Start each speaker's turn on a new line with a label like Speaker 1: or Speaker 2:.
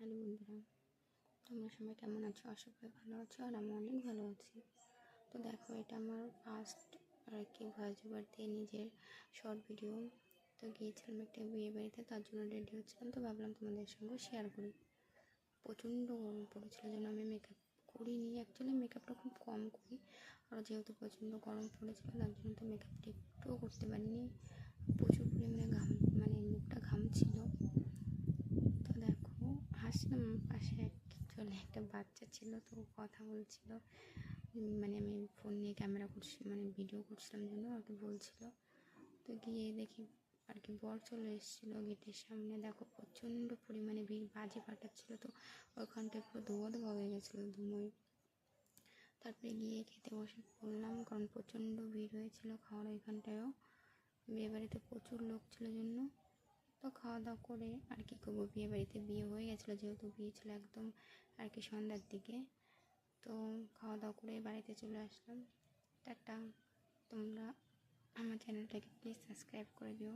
Speaker 1: Hello বন্ধুরা, তোমরা সবাই কেমন আছো? আশা করি ভালো আছো আর আমি অনেক ভালো আছি। তো দেখো, এটা আমার ফার্স্ট আর কি ভয়েস ওভার দিয়ে নিজের শর্ট ভিডিও। তো গিয়েছিলাম একটা বিয়ে বাড়িতে, তার জন্য রেডি হচ্ছিলাম। তো ভাবলাম তোমাদের সঙ্গে শেয়ার করি। প্রচণ্ড গরম পড়েছিল জন্য আমি মেকআপ করিনি। অ্যাকচুয়ালি মেকআপটা খুব কম করি, আর যেহেতু প্রচণ্ড গরম পড়েছিল তার জন্য তো মেকআপটা একটুও করতে পারিনি। প্রচুর পরিমাণে মুখটা ঘামছিল। তো দেখো, হাসলাম। পাশে একটা বাচ্চা ছিল, তো কথা বলছিল। আমি ফোন নিয়ে ক্যামেরা করছি, ভিডিও করছিলাম জন্য ওকে বলছিল। তো গিয়ে দেখি আর কি বর চলে এসেছিলো গেটের সামনে। দেখো, প্রচণ্ড পরিমাণে ভিড়, বাজি ফাটাচ্ছিল। তো ওইখানটায় পুরো ধোয়া ধোয়া হয়ে গেছিলো ধুমোয়। তারপরে গিয়ে খেতে বসে পড়লাম, কারণ প্রচণ্ড ভিড় হয়েছিল খাওয়ার ওইখানটায়ও। বিয়েবাড়িতে প্রচুর লোক ছিল জন্য তো খাওয়া দাওয়া করে আর কি করবো, বিয়ে হয়ে গেছিলো, যেহেতু বিয়ে ছিল একদম আর কি সন্ধ্যার দিকে। তো খাওয়া দাওয়া করে বাড়িতে চলে আসলাম। টাটা। তোমরা আমার চ্যানেলটাকে প্লিজ সাবস্ক্রাইব করে দিও।